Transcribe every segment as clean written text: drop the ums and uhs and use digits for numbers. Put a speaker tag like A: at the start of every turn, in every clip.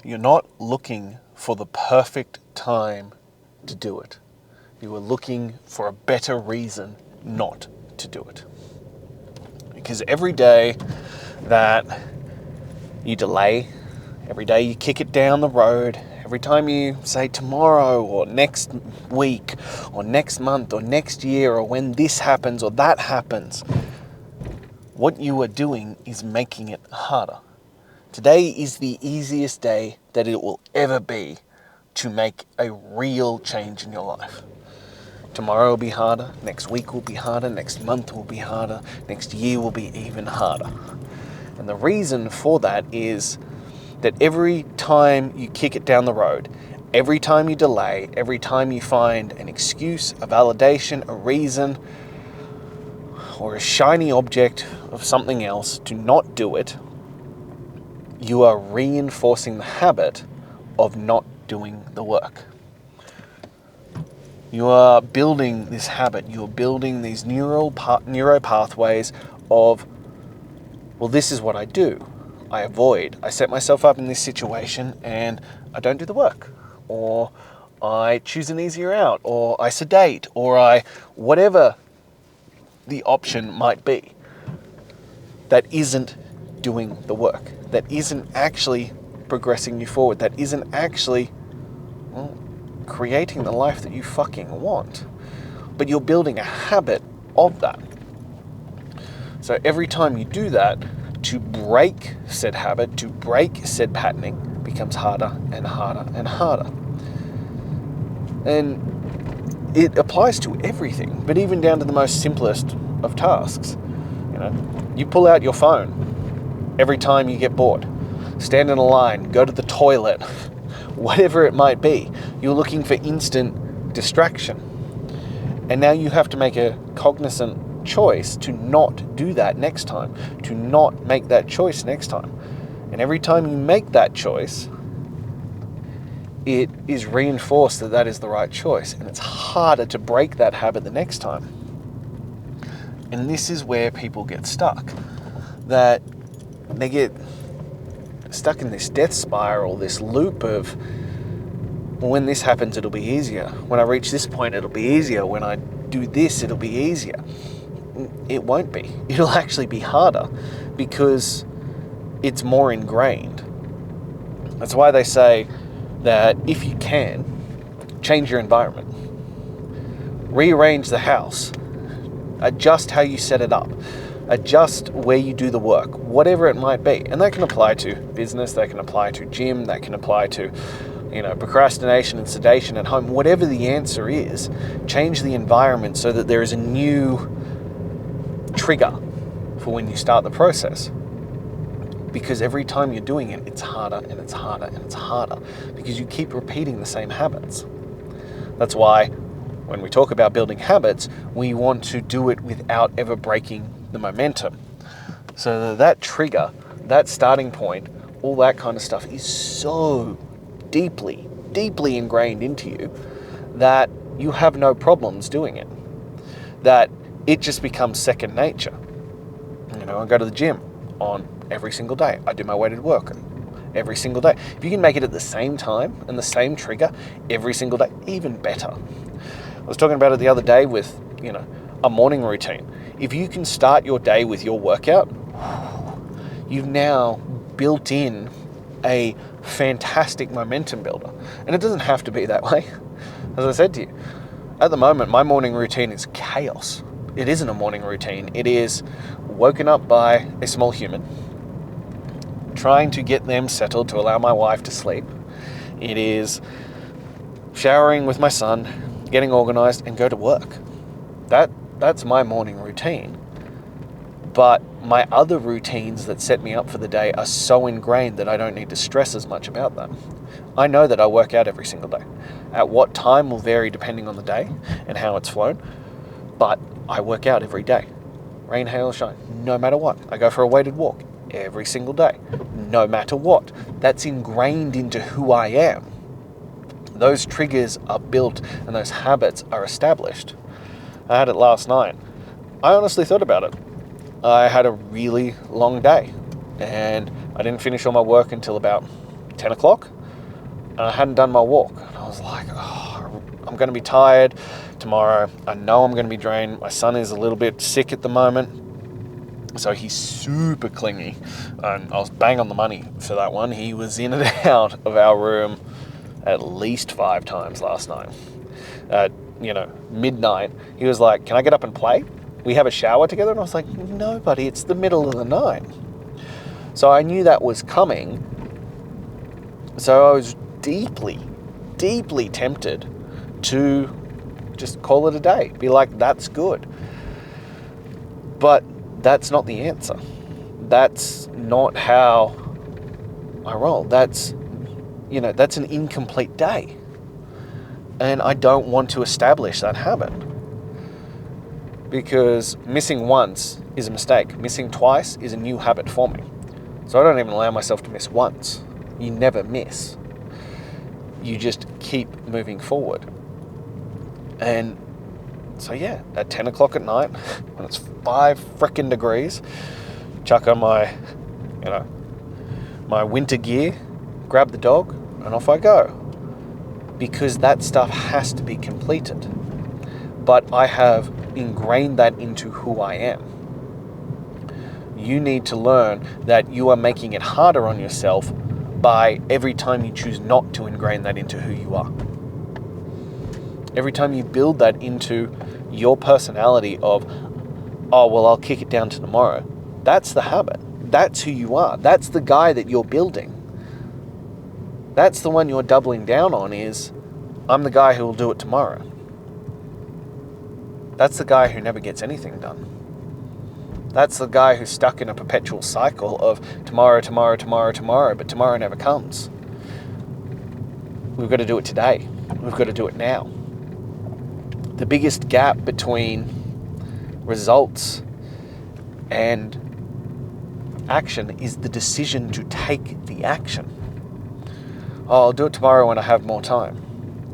A: You're not looking for the perfect time to do it. You are looking for a better reason not to do it. Because every day that you delay, every day you kick it down the road, every time you say tomorrow or next week or next month or next year or when this happens or that happens, what you are doing is making it harder. Today is the easiest day that it will ever be to make a real change in your life. Tomorrow will be harder, next week will be harder, next month will be harder, next year will be even harder. And the reason for that is that every time you kick it down the road, every time you delay, every time you find an excuse, a validation, a reason, or a shiny object of something else to not do it, you are reinforcing the habit of not doing the work. You are building this habit. You are building these neuro pathways of, well, this is what I do. I avoid. I set myself up in this situation and I don't do the work. Or I choose an easier out. Or I sedate. Or I, whatever the option might be, that isn't doing the work. That isn't actually progressing you forward. That isn't actually, well, creating the life that you fucking want. But you're building a habit of that. So every time you do that, to break said habit, to break said patterning, becomes harder and harder and harder. And it applies to everything, but even down to the most simplest of tasks. You pull out your phone every time you get bored. Stand in a line, go to the toilet, whatever it might be. You're looking for instant distraction. And now you have to make a cognizant choice to not do that next time, to not make that choice next time. And every time you make that choice, it is reinforced that that is the right choice. And it's harder to break that habit the next time. And this is where people get stuck. That they get stuck in this death spiral, this loop of, well, when this happens, it'll be easier. When I reach this point, it'll be easier. When I do this, it'll be easier. It won't be. It'll actually be harder because it's more ingrained. That's why they say that if you can, change your environment. Rearrange the house. Adjust how you set it up. Adjust where you do the work, whatever it might be. And that can apply to business, that can apply to gym, that can apply to, procrastination and sedation at home. Whatever the answer is, change the environment so that there is a new trigger for when you start the process. Because every time you're doing it, it's harder and it's harder and it's harder because you keep repeating the same habits. That's why when we talk about building habits, we want to do it without ever breaking the momentum. So that trigger, that starting point, all that kind of stuff is so deeply, deeply ingrained into you that you have no problems doing it. That it just becomes second nature. I go to the gym on every single day. I do my weighted work every single day. If you can make it at the same time and the same trigger every single day, even better. I was talking about it the other day with, a morning routine. If you can start your day with your workout, you've now built in a fantastic momentum builder. And it doesn't have to be that way. As I said to you, at the moment, my morning routine is chaos. It isn't a morning routine. It is woken up by a small human, trying to get them settled to allow my wife to sleep. It is showering with my son, getting organized, and go to work. That's my morning routine. But my other routines that set me up for the day are so ingrained that I don't need to stress as much about them. I know that I work out every single day. At what time will vary depending on the day and how it's flown, but I work out every day. Rain, hail, shine, no matter what. I go for a weighted walk every single day, no matter what. That's ingrained into who I am. Those triggers are built and those habits are established. I had it last night. I honestly thought about it. I had a really long day and I didn't finish all my work until about 10 o'clock, and I hadn't done my walk. And I was like, oh, I'm going to be tired tomorrow. I know I'm going to be drained. My son is a little bit sick at the moment, so he's super clingy. And I was bang on the money for that one. He was in and out of our room at least 5 times last night. At, midnight, he was like, can I get up and play? We have a shower together? And I was like, no, buddy, it's the middle of the night. So I knew that was coming. So I was deeply, deeply tempted to just call it a day. Be like, that's good. But that's not the answer. That's not how I roll. That's an incomplete day. And I don't want to establish that habit. Because missing once is a mistake. Missing twice is a new habit for me. So I don't even allow myself to miss once. You never miss. You just keep moving forward. And so yeah, at 10 o'clock at night, when it's 5 frickin' degrees, chuck on my winter gear, grab the dog, and off I go. Because that stuff has to be completed. But I have ingrained that into who I am. You need to learn that you are making it harder on yourself by every time you choose not to ingrain that into who you are. Every time you build that into your personality of, oh, well, I'll kick it down to tomorrow. That's the habit. That's who you are. That's the guy that you're building. That's the one you're doubling down on is, I'm the guy who will do it tomorrow. That's the guy who never gets anything done. That's the guy who's stuck in a perpetual cycle of tomorrow, tomorrow, tomorrow, tomorrow, but tomorrow never comes. We've got to do it today. We've got to do it now. The biggest gap between results and action is the decision to take the action. Oh, I'll do it tomorrow when I have more time.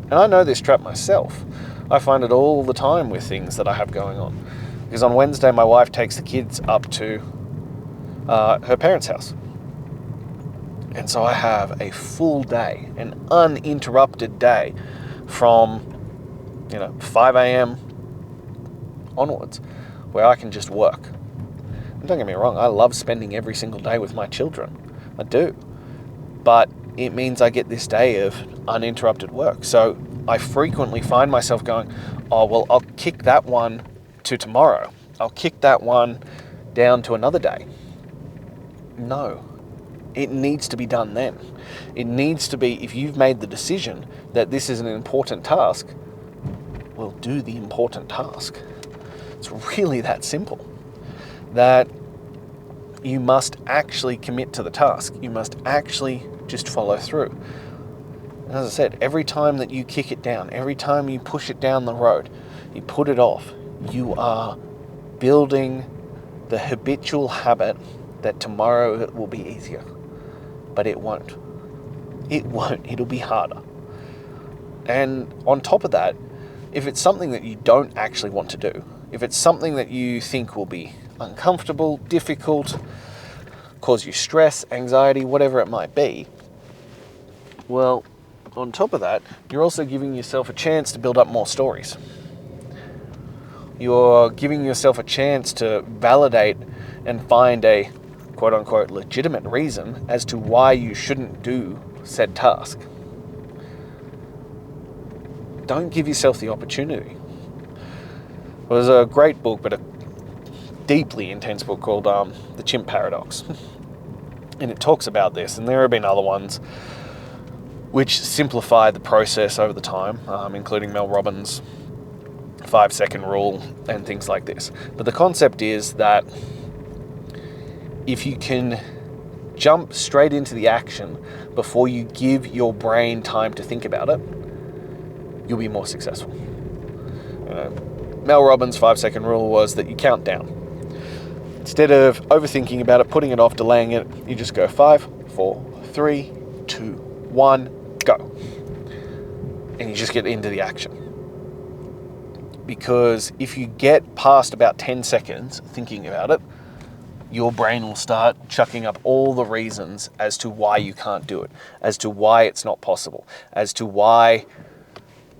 A: And I know this trap myself. I find it all the time with things that I have going on. Because on Wednesday, my wife takes the kids up to her parents' house. And so I have a full day, an uninterrupted day from 5 a.m. onwards, where I can just work. And don't get me wrong, I love spending every single day with my children. I do. But it means I get this day of uninterrupted work. So I frequently find myself going, oh, well, I'll kick that one to tomorrow. I'll kick that one down to another day. No. It needs to be done then. It needs to be, if you've made the decision that this is an important task, well, do the important task. It's really that simple. That you must actually commit to the task. You must actually just follow through. And as I said, every time that you kick it down, every time you push it down the road, you put it off, you are building the habitual habit that tomorrow it will be easier. But it won't. It won't. It'll be harder. And on top of that, if it's something that you don't actually want to do, if it's something that you think will be uncomfortable, difficult, cause you stress, anxiety, whatever it might be, well, on top of that, you're also giving yourself a chance to build up more stories. You're giving yourself a chance to validate and find a quote-unquote legitimate reason as to why you shouldn't do said task. Don't give yourself the opportunity. There's a great book, but a deeply intense book called The Chimp Paradox. And it talks about this, and there have been other ones which simplify the process over the time, including Mel Robbins' 5-second rule and things like this. But the concept is that if you can jump straight into the action before you give your brain time to think about it, you'll be more successful. Mel Robbins' 5-second rule was that you count down. Instead of overthinking about it, putting it off, delaying it, you just go 5, 4, 3, 2, 1, go. And you just get into the action. Because if you get past about 10 seconds thinking about it, your brain will start chucking up all the reasons as to why you can't do it, as to why it's not possible, as to why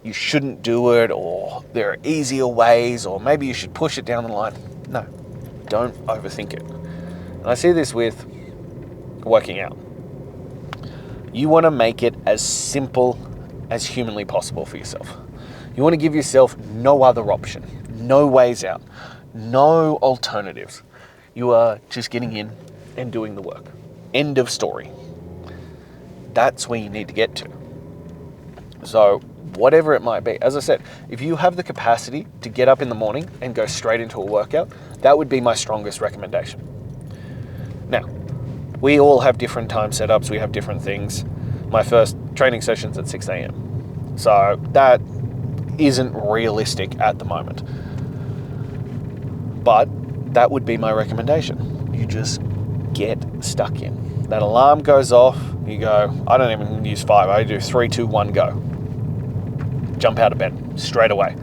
A: you shouldn't do it, or there are easier ways, or maybe you should push it down the line. No, don't overthink it. And I see this with working out. You want to make it as simple as humanly possible for yourself. You want to give yourself no other option, no ways out, no alternatives. You are just getting in and doing the work. End of story. That's where you need to get to. So whatever it might be, as I said, if you have the capacity to get up in the morning and go straight into a workout, that would be my strongest recommendation. Now, we all have different time setups. We have different things. My first training session's at 6 a.m. So that isn't realistic at the moment. But that would be my recommendation. You just get stuck in. That alarm goes off, you go, I don't even use 5, I do 3, 2, 1, go. Jump out of bed straight away.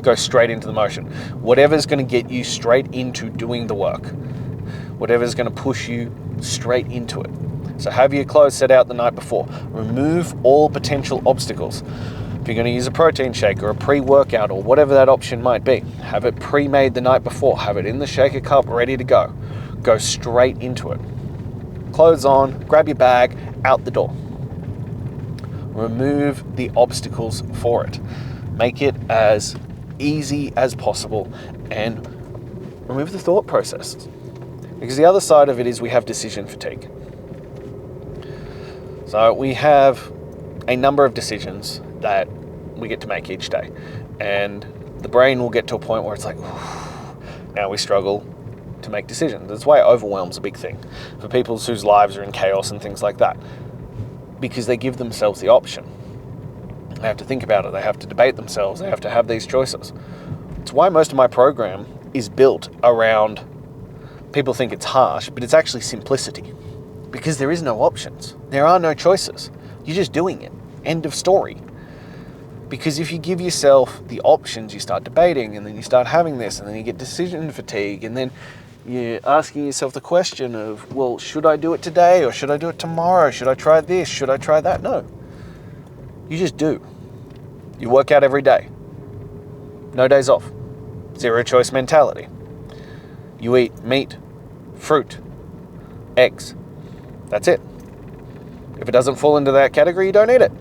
A: Go straight into the motion. Whatever's going to get you straight into doing the work. Whatever's going to push you straight into it. So have your clothes set out the night before. Remove all potential obstacles. If you're going to use a protein shake or a pre-workout or whatever that option might be, have it pre-made the night before. Have it in the shaker cup ready to go. Go straight into it. Clothes on, grab your bag, out the door. Remove the obstacles for it. Make it as easy as possible and remove the thought processes. Because the other side of it is we have decision fatigue. So we have a number of decisions that we get to make each day. And the brain will get to a point where it's like, now we struggle to make decisions. That's why overwhelm's a big thing for people whose lives are in chaos and things like that. Because they give themselves the option. They have to think about it. They have to debate themselves. They have to have these choices. It's why most of my program is built around, people think it's harsh, but it's actually simplicity. Because there is no options. There are no choices. You're just doing it. End of story. Because if you give yourself the options, you start debating, and then you start having this, and then you get decision fatigue, and then you're asking yourself the question of, well, should I do it today or should I do it tomorrow? Should I try this? Should I try that? No. You just do. You work out every day. No days off. Zero choice mentality. You eat meat, fruit, eggs. That's it. If it doesn't fall into that category, you don't eat it.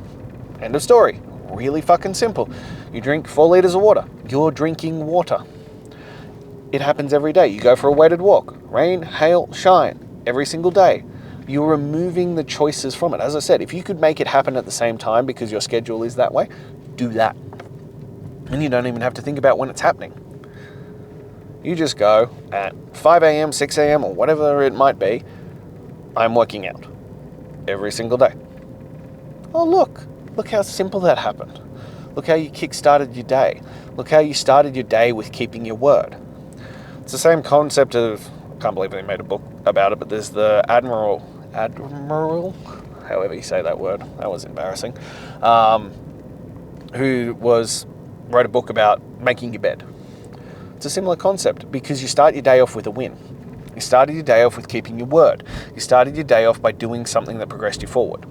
A: End of story. Really fucking simple. You drink 4 liters of water. You're drinking water. It happens every day. You go for a weighted walk. Rain, hail, shine. Every single day. You're removing the choices from it. As I said, if you could make it happen at the same time because your schedule is that way, do that. And you don't even have to think about when it's happening. You just go at 5 a.m., 6 a.m., or whatever it might be, I'm working out. Every single day. Oh, look how simple that happened. Look how you kick-started your day. Look how you started your day with keeping your word. It's the same concept of, I can't believe they made a book about it, but there's the Admiral, however you say that word, that was embarrassing, who wrote a book about making your bed. It's a similar concept because you start your day off with a win. You started your day off with keeping your word. You started your day off by doing something that progressed you forward.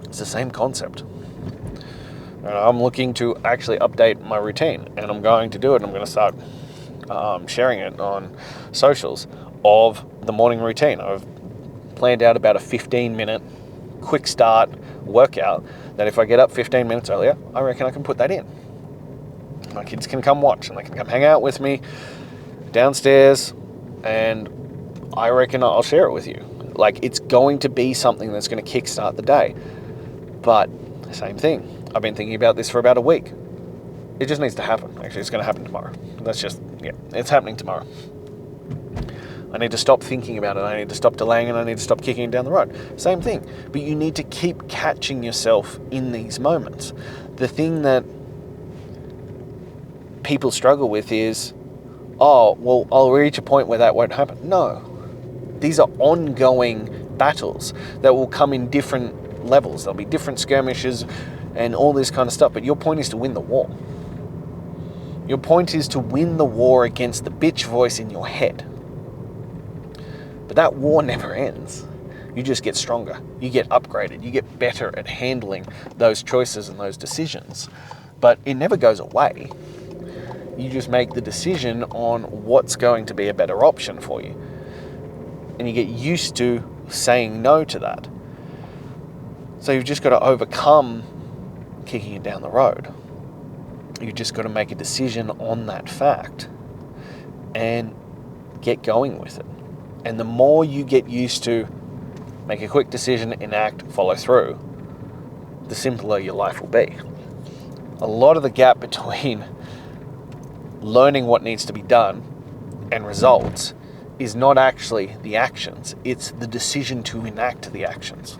A: It's the same concept. And I'm looking to actually update my routine, and I'm going to do it. I'm going to start sharing it on socials of the morning routine. I've planned out about a 15-minute quick start workout that if I get up 15 minutes earlier, I reckon I can put that in. My kids can come watch and they can come hang out with me downstairs, and I reckon I'll share it with you. Like, it's going to be something that's going to kickstart the day. But same thing. I've been thinking about this for about a week. It just needs to happen. Actually, it's going to happen tomorrow. It's happening tomorrow. I need to stop thinking about it. I need to stop delaying, and I need to stop kicking it down the road. Same thing. But you need to keep catching yourself in these moments. The thing that people struggle with is, oh, well, I'll reach a point where that won't happen. No. These are ongoing battles that will come in different levels. There'll be different skirmishes and all this kind of stuff. But your point is to win the war. Your point is to win the war against the bitch voice in your head. But that war never ends. You just get stronger. You get upgraded. You get better at handling those choices and those decisions. But it never goes away. You just make the decision on what's going to be a better option for you. And you get used to saying no to that. So you've just got to overcome kicking it down the road. You've just got to make a decision on that fact and get going with it. And the more you get used to make a quick decision, enact, follow through, the simpler your life will be. A lot of the gap between learning what needs to be done and results is not actually the actions, it's the decision to enact the actions.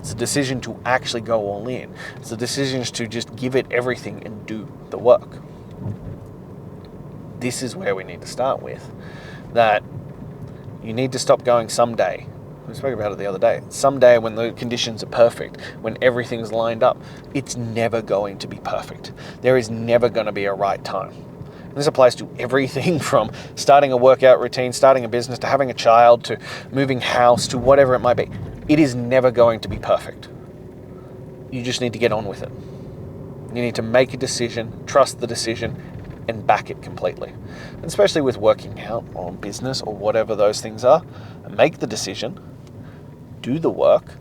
A: It's the decision to actually go all in. It's the decision to just give it everything and do the work. This is where we need to start with. That you need to stop going someday. We spoke about it the other day. Someday when the conditions are perfect, when everything's lined up, it's never going to be perfect. There is never going to be a right time. And this applies to everything from starting a workout routine, starting a business, to having a child, to moving house, to whatever it might be. It is never going to be perfect. You just need to get on with it. You need to make a decision, trust the decision, and back it completely. And especially with working out or business or whatever those things are, make the decision, do the work,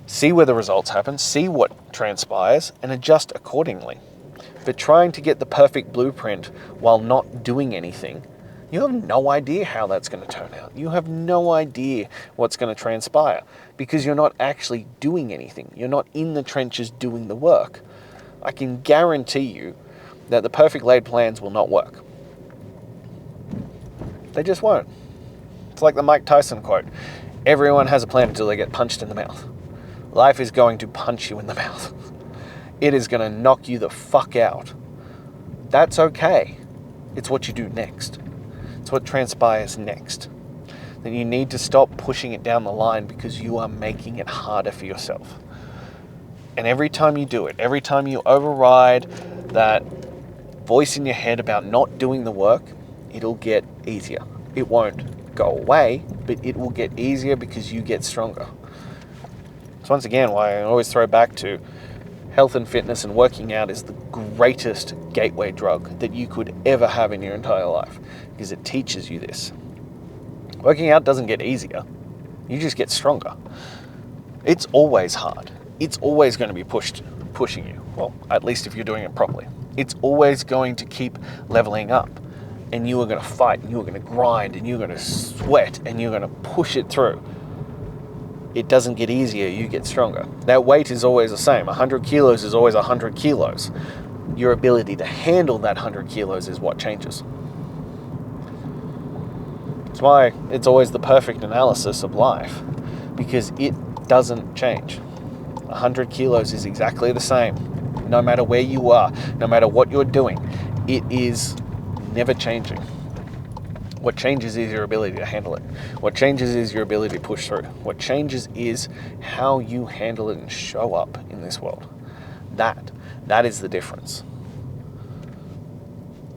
A: see where the results happen, see what transpires, and adjust accordingly. But trying to get the perfect blueprint while not doing anything, you have no idea how that's going to turn out. You have no idea what's going to transpire because you're not actually doing anything. You're not in the trenches doing the work. I can guarantee you that the perfect laid plans will not work. They just won't. It's like the Mike Tyson quote, everyone has a plan until they get punched in the mouth. Life is going to punch you in the mouth. It is going to knock you the fuck out. That's okay. It's what you do next. It's what transpires next. Then you need to stop pushing it down the line because you are making it harder for yourself. And every time you do it, every time you override that voice in your head about not doing the work, it'll get easier. It won't go away, but it will get easier because you get stronger. So once again, why I always throw back to health and fitness and working out is the greatest gateway drug that you could ever have in your entire life because it teaches you this. Working out doesn't get easier. You just get stronger. It's always hard. It's always going to be pushing you. Well, at least if you're doing it properly. It's always going to keep leveling up. And you are going to fight, and you are going to grind, and you're going to sweat, and you're going to push it through. It doesn't get easier, you get stronger. That weight is always the same. 100 kilos is always 100 kilos. Your ability to handle that 100 kilos is what changes. That's why it's always the perfect analysis of life, because it doesn't change. 100 kilos is exactly the same, no matter where you are, no matter what you're doing. It is never changing. What changes is your ability to handle it. What changes is your ability to push through. What changes is how you handle it and show up in this world. That is the difference.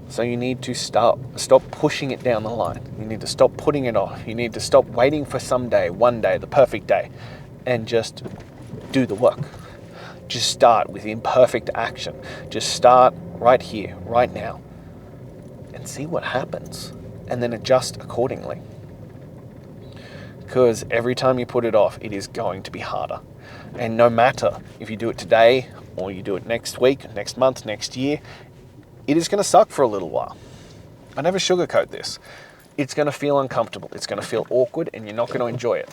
A: So you need to stop pushing it down the line. You need to stop putting it off. You need to stop waiting for someday, one day, the perfect day, and just do the work. Just start with imperfect action. Just start right here, right now, and see what happens, and then adjust accordingly. Because every time you put it off, it is going to be harder. And no matter if you do it today, or you do it next week, next month, next year, it is going to suck for a little while. I never sugarcoat this. It's going to feel uncomfortable. It's going to feel awkward, and you're not going to enjoy it.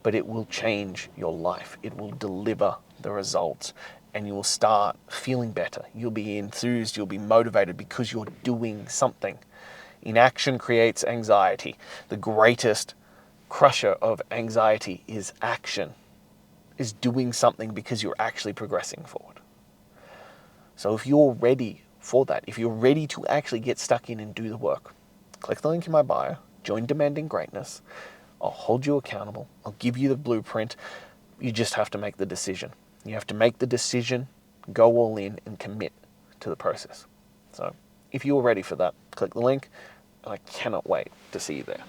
A: But it will change your life. It will deliver the results, and you will start feeling better. You'll be enthused. You'll be motivated because you're doing something. Inaction creates anxiety. The greatest crusher of anxiety is action, is doing something because you're actually progressing forward. So if you're ready for that, if you're ready to actually get stuck in and do the work, click the link in my bio, join Demanding Greatness. I'll hold you accountable. I'll give you the blueprint. You just have to make the decision. You have to make the decision, go all in, and commit to the process. So if you're ready for that, click the link, and I cannot wait to see you there.